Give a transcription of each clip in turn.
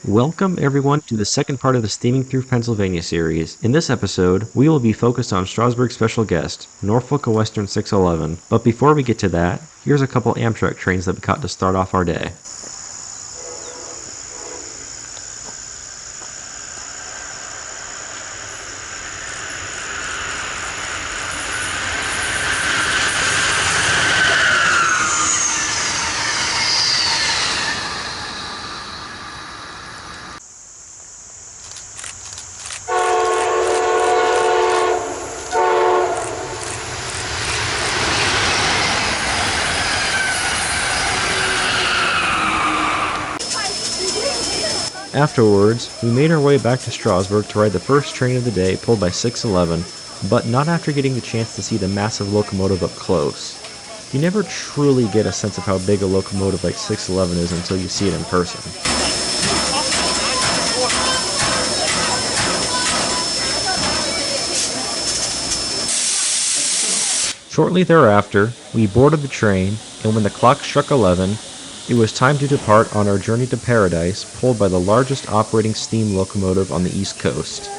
Welcome everyone to the second part of the Steaming Through Pennsylvania series. In this episode, we will be focused on Strasburg's special guest, Norfolk Western 611. But before we get to that, here's a couple Amtrak trains that we caught to start off our day. Afterwards, we made our way back to Strasburg to ride the first train of the day pulled by 611, but not after getting the chance to see the massive locomotive up close. You never truly get a sense of how big a locomotive like 611 is until you see it in person. Shortly thereafter, we boarded the train, and when the clock struck 11, it was time to depart on our journey to paradise, pulled by the largest operating steam locomotive on the East Coast.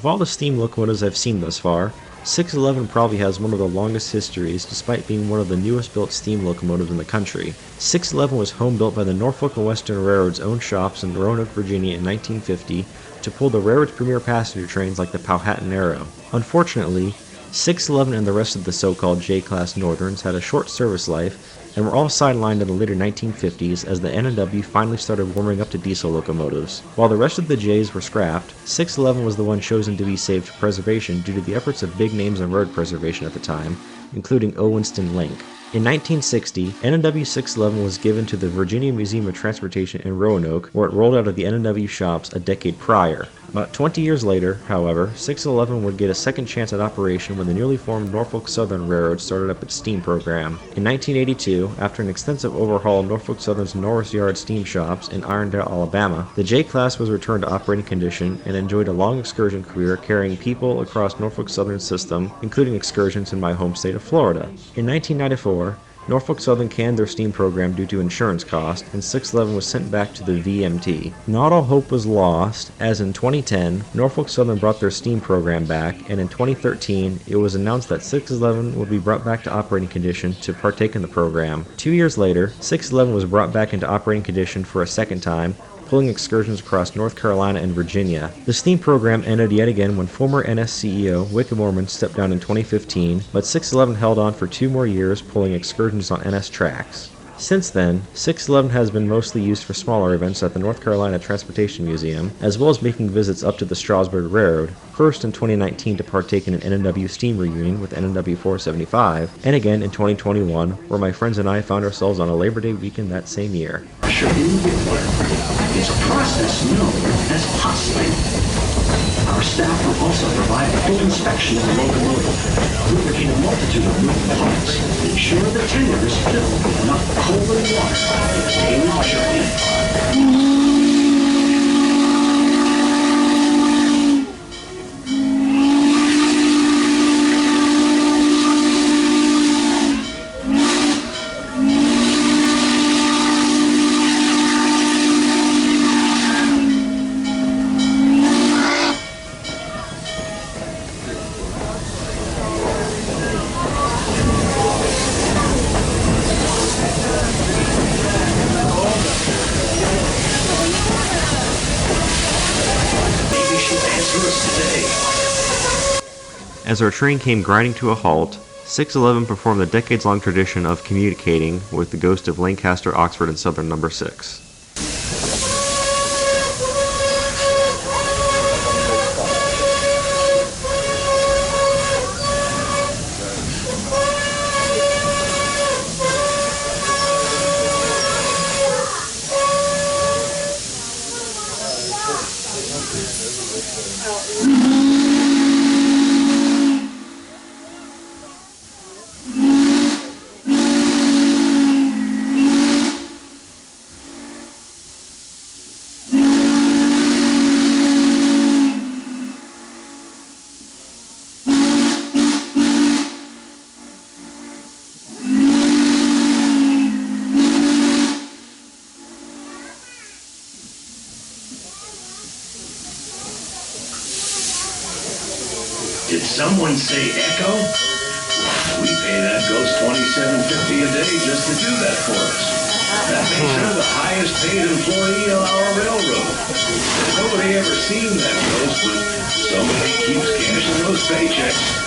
Of all the steam locomotives I've seen thus far, 611 probably has one of the longest histories despite being one of the newest built steam locomotives in the country. 611 was home built by the Norfolk and Western Railroad's own shops in Roanoke, Virginia in 1950 to pull the railroad's premier passenger trains like the Powhatan Arrow. Unfortunately, 611 and the rest of the so-called J-Class Northerns had a short service life and were all sidelined in the later 1950s as the N&W finally started warming up to diesel locomotives. While the rest of the J's were scrapped, 611 was the one chosen to be saved for preservation due to the efforts of big names in road preservation at the time, including O. Winston Link. In 1960, N&W 611 was given to the Virginia Museum of Transportation in Roanoke, where it rolled out of the N&W shops a decade prior. About 20 years later, however, 611 would get a second chance at operation when the newly formed Norfolk Southern Railroad started up its steam program. In 1982, after an extensive overhaul of Norfolk Southern's Norris Yard steam shops in Irondale, Alabama, the J-Class was returned to operating condition and enjoyed a long excursion career carrying people across Norfolk Southern's system, including excursions in my home state of Florida. In 1994, Norfolk Southern canned their steam program due to insurance costs, and 611 was sent back to the VMT. Not all hope was lost, as in 2010, Norfolk Southern brought their steam program back, and in 2013, it was announced that 611 would be brought back to operating condition to partake in the program. 2 years later, 611 was brought back into operating condition for a second time, pulling excursions across North Carolina and Virginia. The steam program ended yet again when former NS CEO Wick Moorman stepped down in 2015, but 611 held on for 2 more years, pulling excursions on NS tracks. Since then, 611 has been mostly used for smaller events at the North Carolina Transportation Museum, as well as making visits up to the Strasburg Railroad, first in 2019 to partake in an N&W steam reunion with N&W 475, and again in 2021, where my friends and I found ourselves on a Labor Day weekend that same year. It's a process known as hot slate. Our staff will also provide a full inspection of the locomotive, lubricate a multitude of moving parts, and ensure the tender is filled with enough cold and water for the daily journey. As our train came grinding to a halt, 611 performed the decades-long tradition of communicating with the ghost of Lancaster, Oxford, and Southern No. 6. Did someone say echo? We pay that ghost $27.50 a day just to do that for us. That makes her the highest paid employee on our railroad. There's nobody ever seen that ghost, but somebody keeps cashing those paychecks.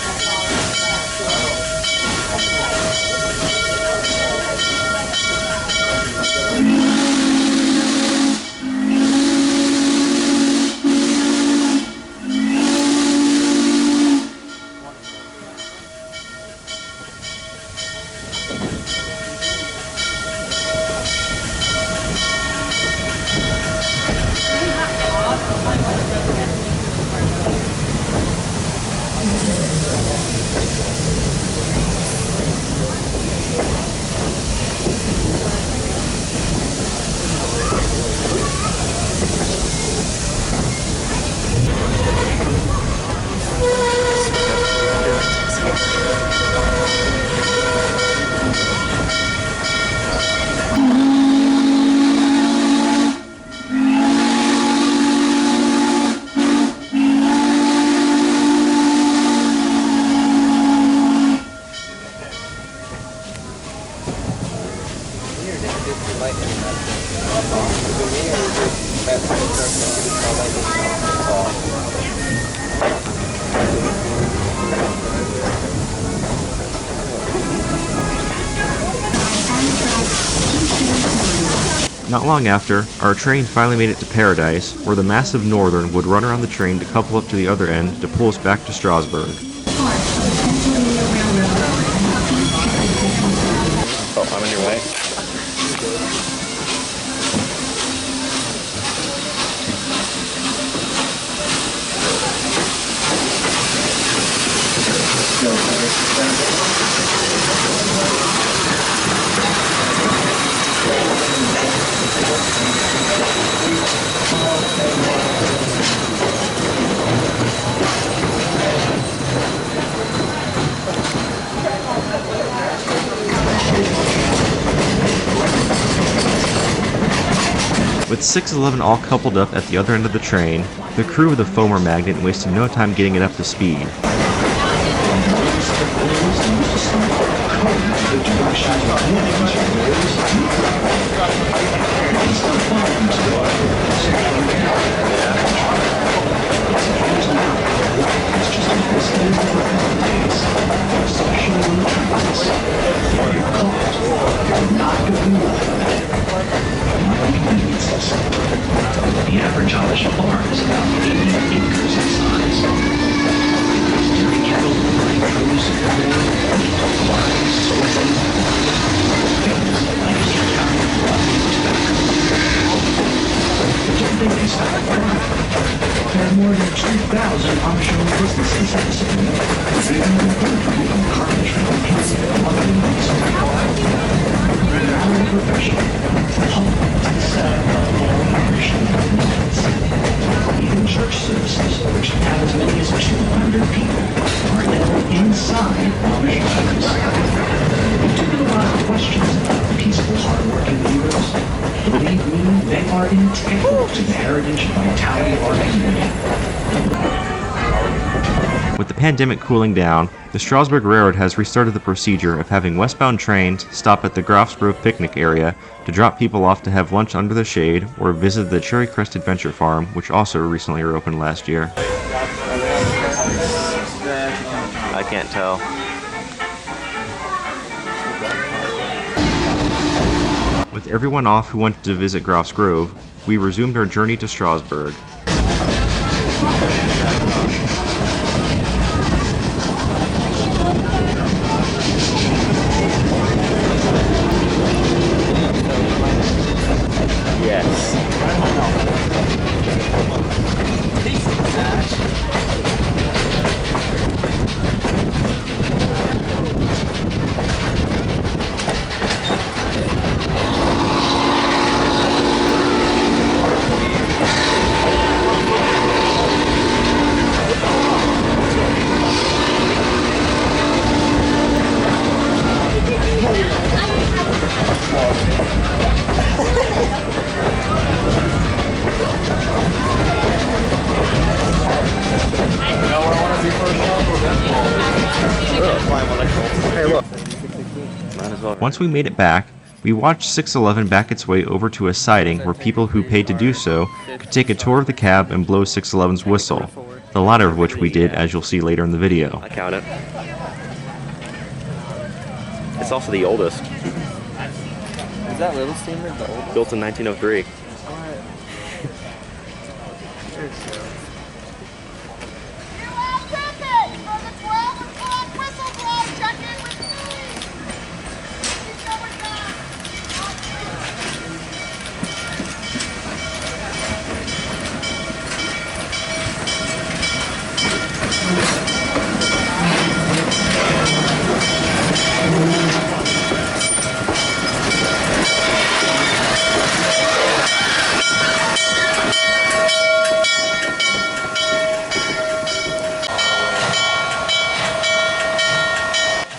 Not long after, our train finally made it to Paradise, where the massive Northern would run around the train to couple up to the other end to pull us back to Strasburg. Oh, I'm on your way. With 611 all coupled up at the other end of the train, the crew of the Foamer Magnet wasted no time getting it up to speed. The average Amish farm is about 80 acres in size. Dairy cattle, line crews, farms, soybean, things like county tobacco. Don't think they stopped farming. There are more than 2,000 Amish-owned businesses in this area. Even the poultry and carpentry and our profession, home and set even church services, which have as many as 200 people, are held inside Amish homes. We do get a lot of questions about peaceful, hardworking leaders. Believe me, they are integral to the heritage and vitality of our community. With the pandemic cooling down, the Strasburg Railroad has restarted the procedure of having westbound trains stop at the Grove picnic area to drop people off to have lunch under the shade or visit the Cherry Crest Adventure Farm, which also recently reopened last year. I can't tell. With everyone off who wanted to visit Groff's Grove, we resumed our journey to Strasburg. Once we made it back, we watched 611 back its way over to a siding where people who paid to do so could take a tour of the cab and blow 611's whistle, the latter of which we did, as you'll see later in the video. I count it. It's also the oldest. Is that little steamer the oldest? Built in 1903.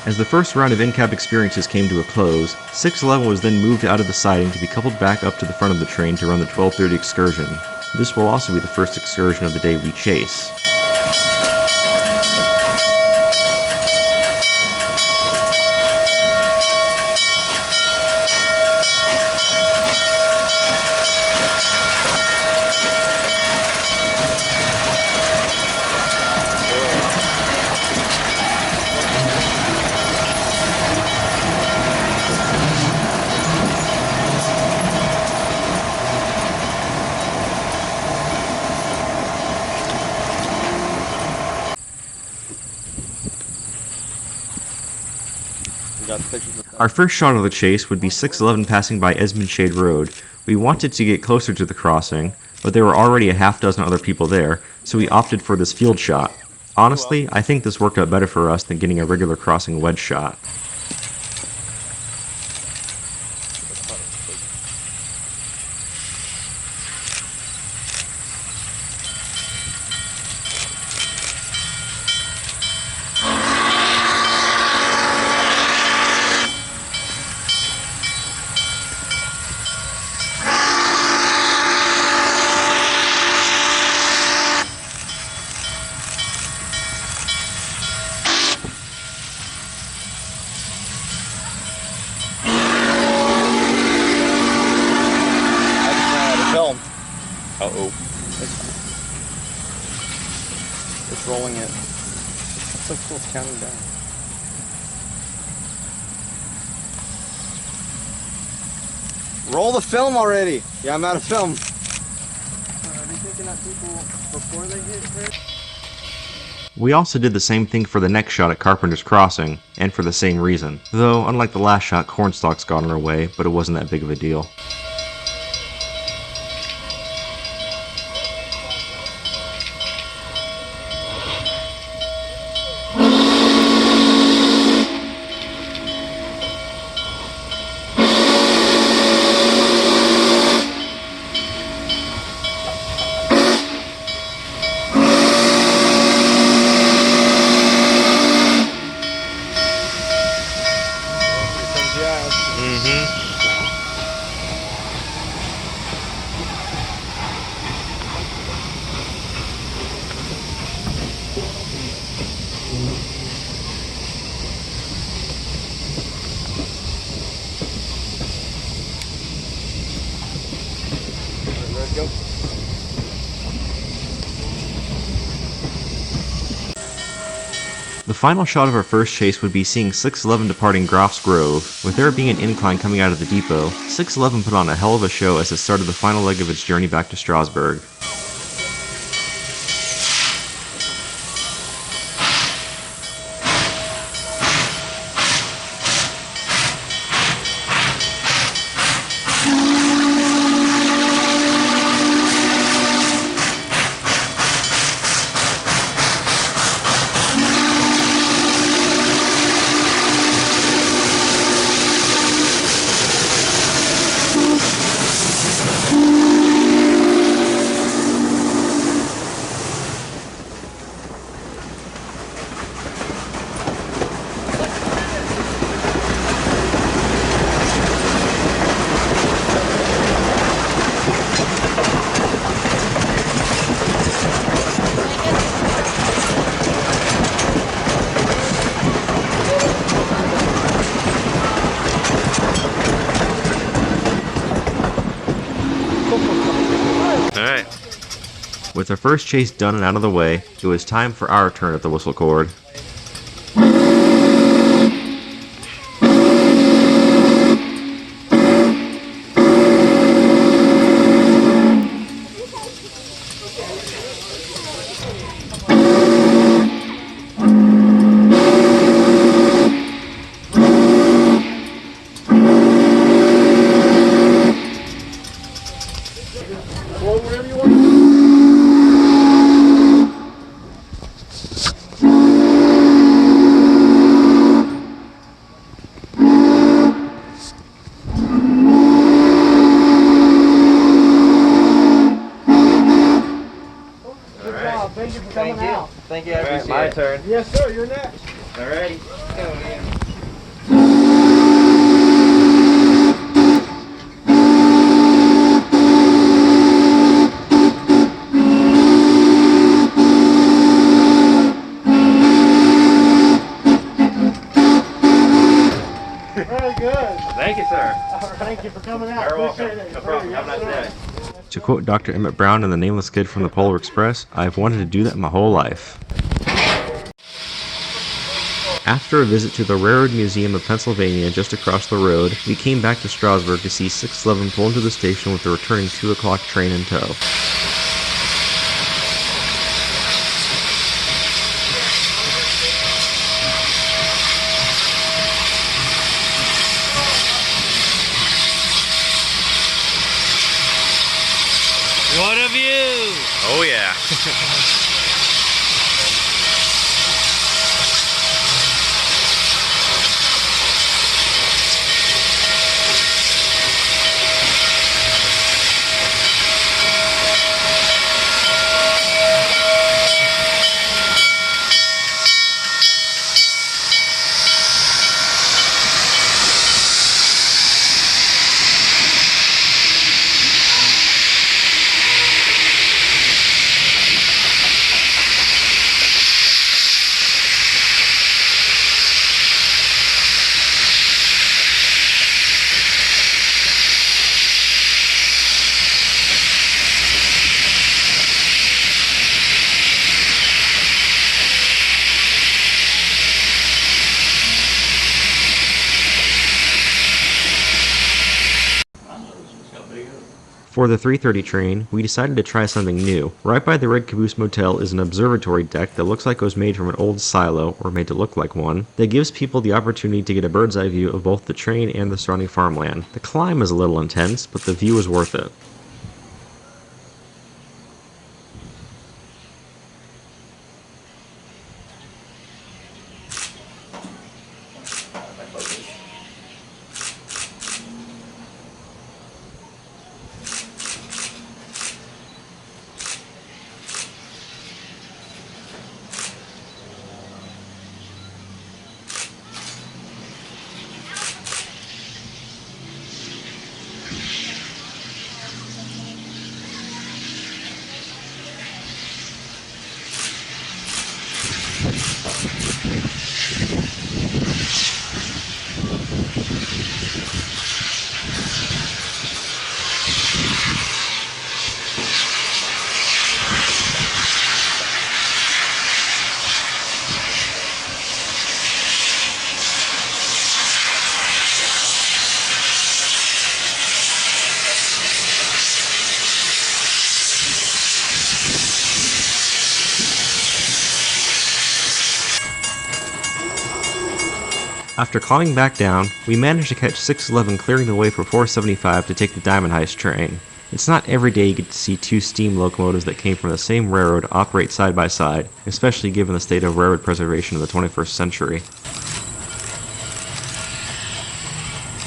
As the first round of in-cab experiences came to a close, 611 was then moved out of the siding to be coupled back up to the front of the train to run the 12:30 excursion. This will also be the first excursion of the day we chase. got pictures of that. Our first shot of the chase would be 611 passing by Esmond Shade Road. We wanted to get closer to the crossing, but there were already a half dozen other people there, so we opted for this field shot. Honestly, I think this worked out better for us than getting a regular crossing wedge shot. Uh-oh. It's rolling it. It's so cool, it's counting down. Roll the film already! Yeah, I'm out of film. Are they taking out people before they get hurt? We also did the same thing for the next shot at Carpenter's Crossing, and for the same reason. Though, unlike the last shot, cornstalks got in our way, but it wasn't that big of a deal. The final shot of our first chase would be seeing 611 departing Groff's Grove. With there being an incline coming out of the depot, 611 put on a hell of a show as it started the final leg of its journey back to Strasburg. With our first chase done and out of the way, it was time for our turn at the whistle cord. Thank you for coming out. Thank you. Alright, my turn. Yes, sir. You're next. Alrighty. Very good. Thank you, sir. Thank you for coming out. You're welcome. Appreciate it. No problem. Have a nice day. To quote Dr. Emmett Brown in The Nameless Kid from the Polar Express, I've wanted to do that my whole life. After a visit to the Railroad Museum of Pennsylvania just across the road, we came back to Strasburg to see 611 pull into the station with the returning 2 o'clock train in tow. What a view! Oh yeah. For the 3:30 train, we decided to try something new. Right by the Red Caboose Motel is an observatory deck that looks like it was made from an old silo, or made to look like one, that gives people the opportunity to get a bird's eye view of both the train and the surrounding farmland. The climb is a little intense, but the view is worth it. After climbing back down, we managed to catch 611 clearing the way for 475 to take the Diamond Heist train. It's not every day you get to see two steam locomotives that came from the same railroad operate side by side, especially given the state of railroad preservation of the 21st century.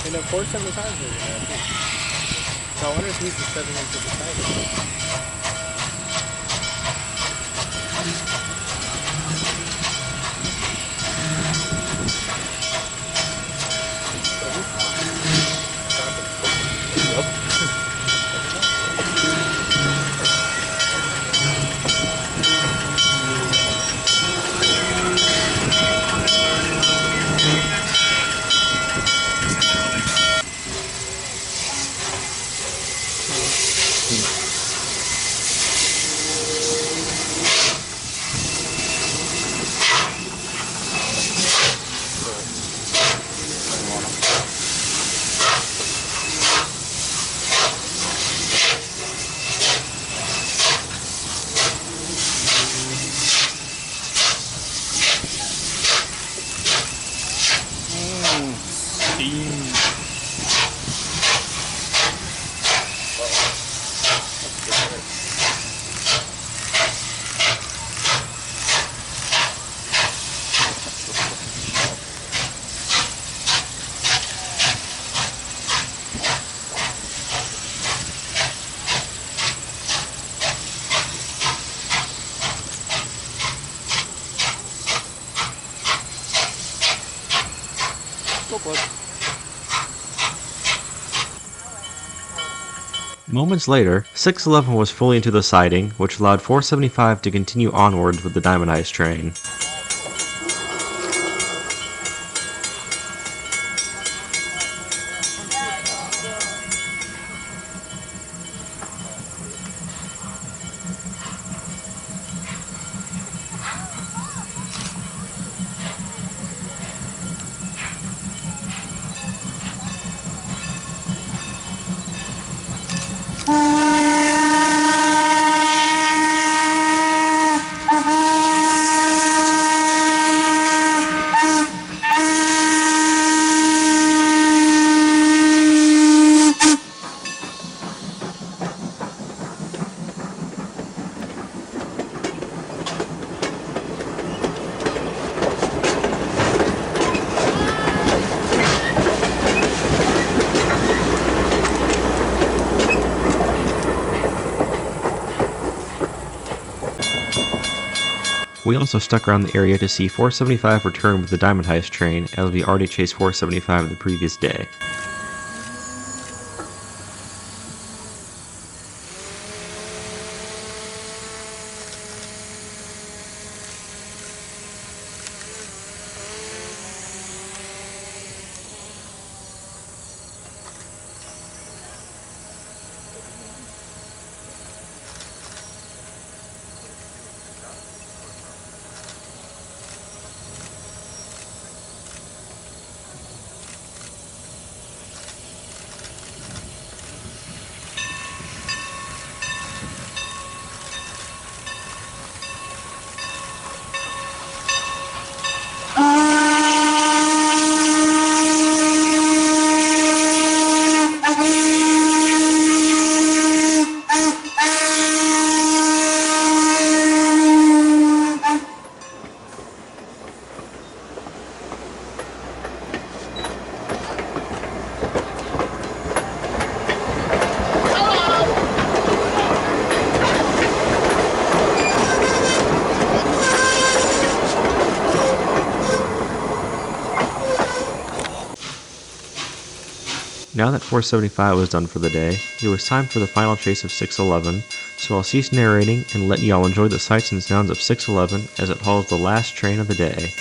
And then 475 is so I wonder if he's the 7 into the side. Moments later, 611 was fully into the siding, which allowed 475 to continue onwards with the Diamond Heist train. We also stuck around the area to see 475 return with the Diamond Heist train, as we already chased 475 the previous day. Now that 475 was done for the day, it was time for the final chase of 611, so I'll cease narrating and let y'all enjoy the sights and sounds of 611 as it hauls the last train of the day.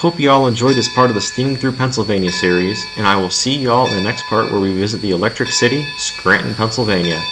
Hope you all enjoyed this part of the Steaming Through Pennsylvania series, and I will see you all in the next part where we visit the Electric City, Scranton, Pennsylvania.